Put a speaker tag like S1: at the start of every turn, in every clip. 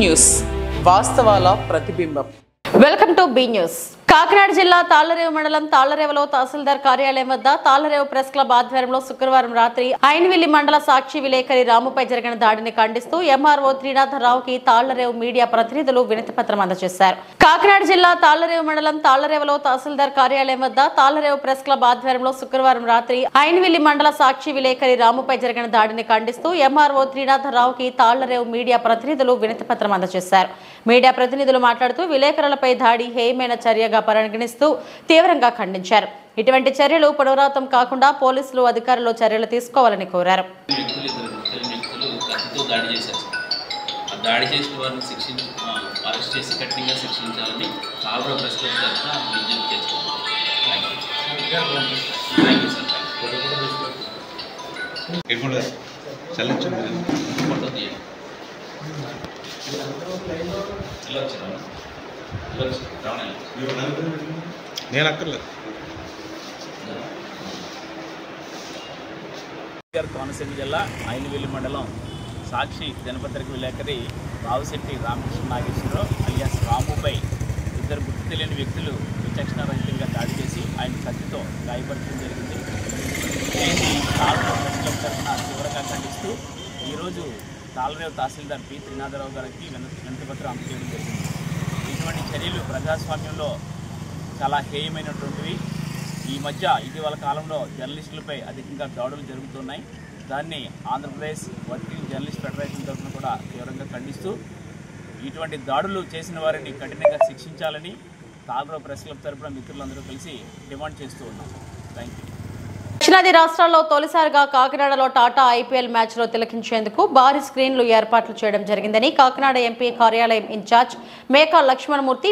S1: News వాస్తవాల ప్రతిబింబం.
S2: Welcome to be news. Kakinada జిల్లా తాళ్లరేవు మండలం తాళ్లరేవులో తహసీల్దార్ కార్యాలయం వద్ద తాళ్లరేవు ప్రెస్ క్లబ్ ఆధ్వర్యంలో శుక్రవారం రాత్రి ఐన్విల్లి మండల సాక్షి విలేకరి రాముపై జరిగిన దాడిని ఖండిస్తూ ఎంఆర్ఓ త్రినాథరావుకి తాళ్లరేవు మీడియా ప్రతినిధులు వినతి పత్రం అందజేశారు. కాకినాడ జిల్లా తాళ్లరేవు మండలం తాళ్లరేవులో తహసీల్దార్ కార్యాలయం వద్ద తాళ్లరేవు ప్రెస్ క్లబ్ ఆధ్వర్యంలో శుక్రవారం రాత్రి ఐన్విల్లి మండల సాక్షి విలేకరి రాముపై జరిగిన దాడిని ఖండిస్తూ ఎంఆర్ఓ త్రినాథరావుకి తాళ్లరేవు మీడియా ప్రతినిధులు వినతి పత్రం అందజేశారు. మీడియా ప్రతినిధులు మాట్లాడుతూ విలేకరులపై దాడి హేయమైన చర్యగా పరిగణిస్తూ తీవ్రంగా ఖండించారు. ఇటువంటి చర్యలు పునరావృతం కాకుండా పోలీసులు అధికారులు చర్యలు తీసుకోవాలని కోరారు.
S3: నేను అక్కర్లేదు.
S4: కోనసీమ జిల్లా ఐన్విల్లి మండలం సాక్షి దినపత్రిక విలేకరి రావుశెట్టి రామకృష్ణ నాగేశ్వరరావు అలియాస్ రాముపై ఇద్దరు గుర్తు తెలియని వ్యక్తులు విచక్షణారహితంగా దాడి చేసి ఆయన కత్తితో గాయపరచడం జరిగింది. దీన్ని తాళ్లరేవు ప్రెస్ క్లబ్ తరఫున తీవ్రంగా ఖండిస్తూ ఈరోజు తాళ్లరేవు తహసీల్దార్ పి త్రినాథరావు గారికి వినతి పత్రం అందజేయడం జరిగింది. ఇటువంటి చర్యలు ప్రజాస్వామ్యంలో చాలా హేయమైనటువంటివి. ఈ మధ్య ఇటీవల కాలంలో జర్నలిస్టులపై అధికంగా దాడులు జరుగుతున్నాయి. దాన్ని ఆంధ్రప్రదేశ్ వర్కింగ్ జర్నలిస్ట్ ఫెడరేషన్ తరఫున కూడా తీవ్రంగా ఖండిస్తూ ఇటువంటి దాడులు చేసిన వారిని కఠినంగా శిక్షించాలని తాళ్లరేవు ప్రెస్ క్లబ్ తరఫున మిత్రులందరూ కలిసి డిమాండ్ చేస్తూ ఉన్నాం. Thank you.
S2: దక్షిణాది రాష్ట్రాల్లో తొలిసారిగా కాకినాడలో టాటా ఐపీఎల్ మ్యాచ్ లో తిలకించేందుకు భారీ స్క్రీన్లు ఏర్పాట్లు చేయడం జరిగిందని కాకినాడ ఎంపీ కార్యాలయం ఇన్ఛార్జ్ మేకా లక్ష్మణమూర్తి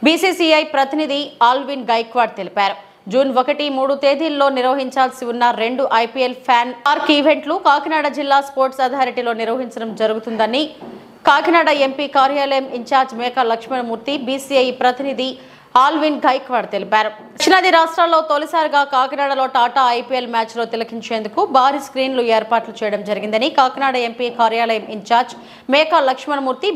S2: బీసీసీఐ ప్రతినిధి ఆల్విన్ గైక్వాడ్ తెలిపారు. జూన్ 1, 3 తేదీల్లో నిర్వహించాల్సి ఉన్న 2 ఐపీఎల్ ఫ్యాన్ పార్క్ ఈవెంట్లు కాకినాడ జిల్లా స్పోర్ట్స్ అథారిటీలో నిర్వహించడం జరుగుతుందని కాకినాడ ఎంపీ కార్యాలయం ఇన్ఛార్జ్ మేకా లక్ష్మణమూర్తి బీసీఐ ప్రతినిధి ఆల్విన్ గైక్వాడ్ తెలిపారు. దక్షిణాది రాష్ట్రాల్లో తొలిసారిగా కాకినాడలో టాటా ఐపీఎల్ మ్యాచ్ లో తిలకించేందుకు భారీ స్క్రీన్లు ఏర్పాట్లు చేయడం జరిగిందని కాకినాడ ఎంపీ కార్యాలయం ఇన్ఛార్జ్ మేకా లక్ష్మణమూర్తి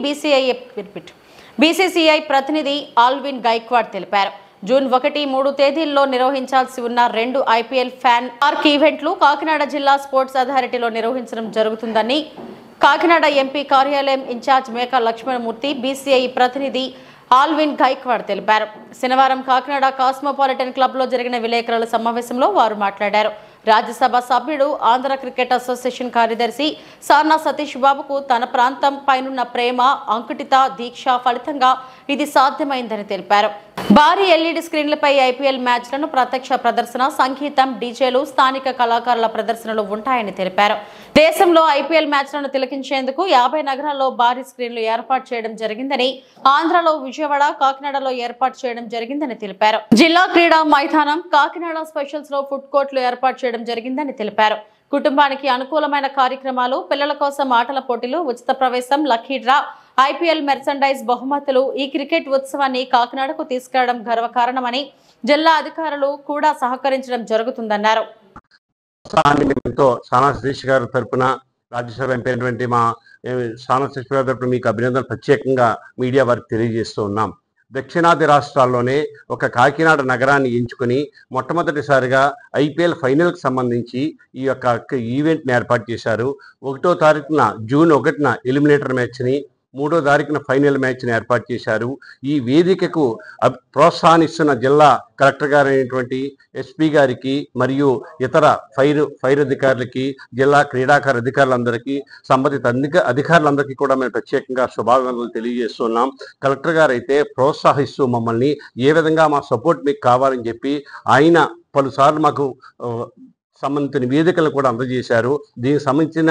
S2: బీసీసీఐ ప్రతినిధి ఆల్విన్ గైక్వాడ్ తెలిపారు. జూన్ 1, 3 తేదీల్లో నిర్వహించాల్సి ఉన్న 2 ఐపీఎల్ ఫ్యాన్ పార్క్ ఈవెంట్లు కాకినాడ జిల్లా స్పోర్ట్స్ అథారిటీలో నిర్వహించడం జరుగుతుందని కాకినాడ ఎంపీ కార్యాలయం ఇన్ఛార్జ్ మేకా లక్ష్మణమూర్తి బీసీఐ ప్రతినిధి ఆల్విన్ గైక్వాడ్ తెలిపారు. శనివారం కాకినాడ కాస్మోపాలిటన్ క్లబ్ లో జరిగిన విలేకరుల సమావేశంలో వారు మాట్లాడారు. రాజ్యసభ సభ్యుడు ఆంధ్ర క్రికెట్ అసోసియేషన్ కార్యదర్శి సార్నా సతీష్ బాబుకు తన ప్రాంతం పైనున్న ప్రేమ, అంకుటిత, దీక్ష ఫలితంగా ఇది సాధ్యమైందని తెలిపారు. భారీ ఎల్ఈడి స్క్రీన్లపై ఐపీఎల్ మ్యాచ్లను ప్రత్యక్ష ప్రదర్శన, సంగీతం, డీజేలు, స్థానిక కళాకారుల ప్రదర్శనలు ఉంటాయని తెలిపారు. దేశంలో ఐపీఎల్ మ్యాచ్లను తిలకించేందుకు 50 నగరాల్లో భారీ స్క్రీన్లు ఏర్పాటు చేయడం జరిగిందని, ఆంధ్రలో విజయవాడ, కాకినాడలో ఏర్పాటు చేయడం జరిగిందని తెలిపారు. జిల్లా క్రీడా మైదానం, కాకినాడ స్పెషల్స్ లో ఫుడ్ కోర్టులు ఏర్పాటు చేయడం జరిగిందని తెలిపారు. కుటుంబానికి అనుకూలమైన కార్యక్రమాలు, పిల్లల కోసం ఆటల పోటీలు, ఉచిత ప్రవేశం, లక్కీ డ్రా, ఐపీఎల్ మెర్సెండైజ్ బహుమతులు, ఈ క్రికెట్ ఉత్సవాన్ని కాకినాడకు తీసుకురావడం గర్వకారణమని జిల్లా అధికారులు కూడా సహకరించడం జరుగుతుందన్నారు.
S3: సానా సతీష్ గారి తరఫున రాజ్యసభ ఎంపీ అయినటువంటి మా సానా సతీష్ గారి తరఫున మీకు అభినందనలు ప్రత్యేకంగా మీడియా వారికి తెలియజేస్తూ ఉన్నాం. దక్షిణాది రాష్ట్రాల్లోనే ఒక కాకినాడ నగరాన్ని ఎంచుకుని మొట్టమొదటిసారిగా ఐపీఎల్ ఫైనల్కి సంబంధించి ఈ యొక్క ఈవెంట్ని ఏర్పాటు చేశారు. 1వ తారీఖున జూన్ 1న ఎలిమినేటర్ మ్యాచ్ని, 3వ తారీఖున ఫైనల్ మ్యాచ్ని ఏర్పాటు చేశారు. ఈ వేదికకు ప్రోత్సాహనిస్తున్న జిల్లా కలెక్టర్ గారు అయినటువంటి ఎస్పీ గారికి మరియు ఇతర ఫైర్ అధికారులకి, జిల్లా క్రీడాకార అధికారులందరికీ, సంబంధిత అధికారులందరికీ కూడా మేము ప్రత్యేకంగా శుభాకాంక్షలు తెలియజేస్తున్నాం. కలెక్టర్ గారు అయితే ప్రోత్సహిస్తూ మమ్మల్ని ఏ విధంగా మా సపోర్ట్ మీకు కావాలని చెప్పి ఆయన పలుసార్లు మాకు సంబంధిత నివేదికలు కూడా అందజేశారు. దీనికి సంబంధించిన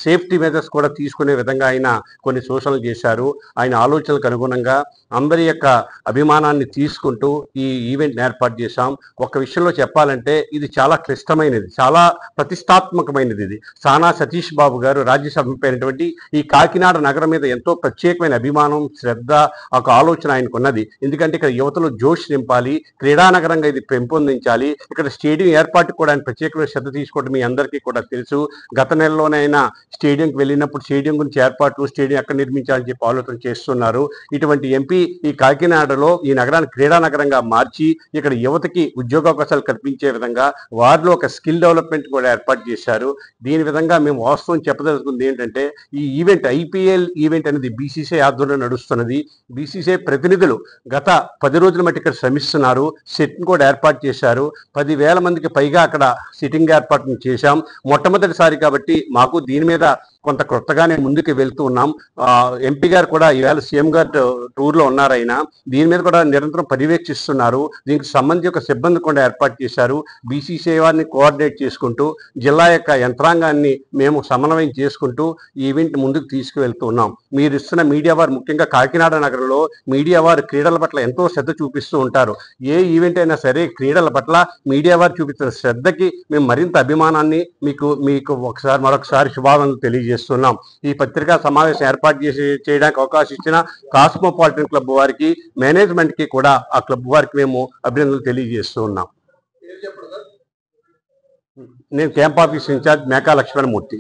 S3: సేఫ్టీ మెజర్స్ కూడా తీసుకునే విధంగా ఆయన కొన్ని సూచనలు చేశారు. ఆయన ఆలోచనలకు అనుగుణంగా అందరి యొక్క అభిమానాన్ని తీసుకుంటూ ఈ ఈవెంట్ని ఏర్పాటు చేశాం. ఒక విషయంలో చెప్పాలంటే ఇది చాలా క్లిష్టమైనది, చాలా ప్రతిష్టాత్మకమైనది. ఇది సానా సతీష్ బాబు గారు రాజ్యసభ అయినటువంటి ఈ కాకినాడ నగరం మీద ఎంతో ప్రత్యేకమైన అభిమానం, శ్రద్ధ, ఒక ఆలోచన ఆయనకున్నది. ఎందుకంటే ఇక్కడ యువతలో జోష్ నింపాలి, క్రీడానగరంగా ఇది పెంపొందించాలి, ఇక్కడ స్టేడియం ఏర్పాటు కూడా ఆయన ప్రత్యేకమైన శ్రద్ధ తీసుకోవడం మీ అందరికీ కూడా తెలుసు. గత నెలలోనైనా స్టేడియంకి వెళ్ళినప్పుడు స్టేడియం గురించి ఏర్పాట్లు, స్టేడియం ఎక్కడ నిర్మించాలని చెప్పి ఆలోచన చేస్తున్నారు. ఇటువంటి ఎంపీ ఈ కాకినాడలో ఈ నగరాన్ని క్రీడా నగరంగా మార్చి ఇక్కడ యువతకి ఉద్యోగావకాశాలు కల్పించే విధంగా వారిలో ఒక స్కిల్ డెవలప్మెంట్ కూడా ఏర్పాటు చేశారు. దీని విధంగా మేము వాస్తవం చెప్పదలుచుకుంది ఏంటంటే ఈ ఈవెంట్ ఐపీఎల్ ఈవెంట్ అనేది బీసీసీఐ ఆధ్వర్యంలో నడుస్తున్నది. బీసీసీఐ ప్రతినిధులు గత 10 రోజుల మట్టి ఇక్కడ శ్రమిస్తున్నారు. సెట్ని కూడా ఏర్పాటు చేశారు. 10,000 మందికి పైగా అక్కడ సిట్టింగ్ ఏర్పాటు చేశాం. మొట్టమొదటిసారి కాబట్టి మాకు దీని మీద కొంత కొత్తగానే ముందుకు వెళ్తూ ఉన్నాం. ఎంపీ గారు కూడా ఈవేళ సీఎం గారు టూర్లో ఉన్నారు. ఆయన దీని మీద కూడా నిరంతరం పర్యవేక్షిస్తున్నారు. దీనికి సంబంధించి ఒక సిబ్బంది కూడా ఏర్పాటు చేశారు. బీసీసీఐ వారిని కోఆర్డినేట్ చేసుకుంటూ జిల్లా యొక్క యంత్రాంగాన్ని మేము సమన్వయం చేసుకుంటూ ఈ ఈవెంట్ ముందుకు తీసుకువెళ్తూ ఉన్నాం. మీరు ఇస్తున్న మీడియా వారు, ముఖ్యంగా కాకినాడ నగరంలో మీడియా వారు క్రీడల పట్ల ఎంతో శ్రద్ధ చూపిస్తూ ఉంటారు. ఏ ఈవెంట్ అయినా సరే క్రీడల పట్ల మీడియా వారు చూపిస్తున్న శ్రద్ధకి మేము మరింత అభిమానాన్ని మీకు మరొకసారి శుభాకాంక్షలు తెలియజేస్తున్నాం. ఈ పత్రికా సమావేశం ఏర్పాటు చేయడానికి అవకాశం ఇచ్చిన కాస్మోపాలిటన్ క్లబ్ వారికి, మేనేజ్మెంట్కి కూడా ఆ క్లబ్ వారికి మేము అభినందనలు తెలియజేస్తూ ఉన్నాం. నేను camp office incharge Meka Lakshmanamurthy.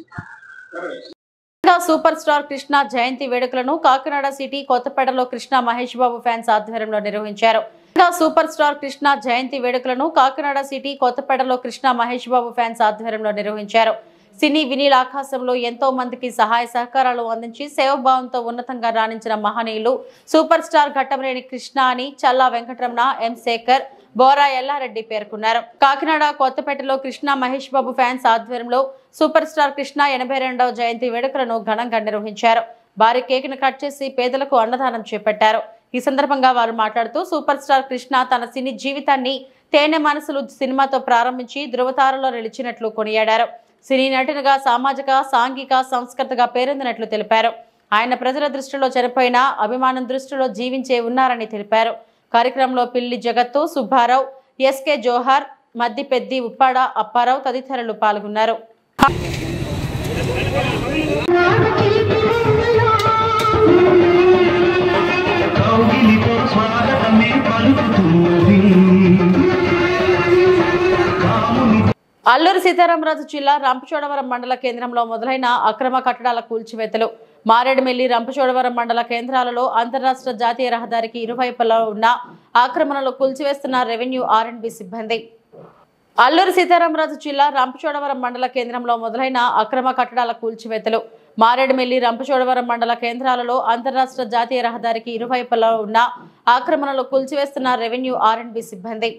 S2: Super star Krishna జయంతి వేడుకలను కాకినాడ సిటీ కొత్తపేటలో కృష్ణ మహేష్ బాబు ఫ్యాన్స్ ఆధ్వర్యంలో నిర్వహించారు. సూపర్ స్టార్ కృష్ణ జయంతి వేడుకలను కాకినాడ సిటీ కొత్తపేటలో కృష్ణ మహేష్ బాబు ఫ్యాన్స్ ఆధ్వర్యంలో నిర్వహించారు. సినీ వినీల్ ఆకాశంలో ఎంతో మందికి సహాయ సహకారాలు అందించి సేవభావంతో ఉన్నతంగా రాణించిన మహనీయులు సూపర్ స్టార్ ఘట్టమనేని కృష్ణ అని చల్లా వెంకటరమణ, ఎం శేఖర్, బోరా ఎల్లారెడ్డి పేర్కొన్నారు. కాకినాడ కొత్తపేటలో కృష్ణ మహేష్ బాబు ఫ్యాన్స్ ఆధ్వర్యంలో సూపర్ స్టార్ కృష్ణ 82వ జయంతి వేడుకలను ఘనంగా నిర్వహించారు. భారీ కేక్ను కట్ చేసి పేదలకు అన్నదానం చేపట్టారు. ఈ సందర్భంగా వారు మాట్లాడుతూ సూపర్ స్టార్ కృష్ణ తన సినీ జీవితాన్ని తేనె మనసులు సినిమాతో ప్రారంభించి ధృవతారలో నిలిచినట్లు కొనియాడారు. సినీ నటునిగా సామాజిక, సాంఘిక, సంస్కృతిగా పేరొందినట్లు తెలిపారు. ఆయన ప్రజల దృష్టిలో చనిపోయిన, అభిమానం దృష్టిలో జీవించే ఉన్నారని తెలిపారు. కార్యక్రమంలో పిల్లి జగత్తు, సుబ్బారావు, ఎస్కే జోహార్, మద్దిపెద్ది, ఉప్పాడ అప్పారావు తదితరులు పాల్గొన్నారు. అల్లూరి సీతారామరాజు జిల్లా రంపచోడవరం మండల కేంద్రంలో మొదలైన అక్రమ కట్టడాల కూల్చివేతలు. మారేడుమిల్లి, రంపచోడవరం మండల కేంద్రాలలో అంతర్రాష్ట్ర జాతీయ రహదారికి ఇరువైపులా ఉన్న ఆక్రమణలు కూల్చివేస్తున్న రెవెన్యూ ఆర్ఎండ్బి సిబ్బంది. అల్లూరి సీతారామరాజు జిల్లా రంపచోడవరం మండల కేంద్రంలో మొదలైన అక్రమ కట్టడాల కూల్చివేతలు. మారేడుమిల్లి, రంపచోడవరం మండల కేంద్రాలలో అంతర్రాష్ట్ర జాతీయ రహదారికి ఇరువైపులా ఉన్న ఆక్రమణలు కూల్చివేస్తున్న రెవెన్యూ ఆర్ఎండ్బి సిబ్బంది.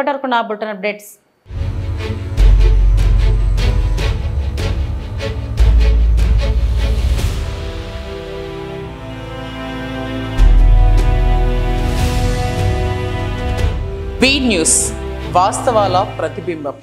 S2: ఇప్పటివరకు నా బులెటిన్ అప్డేట్స్.
S1: వి న్యూస్ వాస్తవాల ప్రతిబింబం.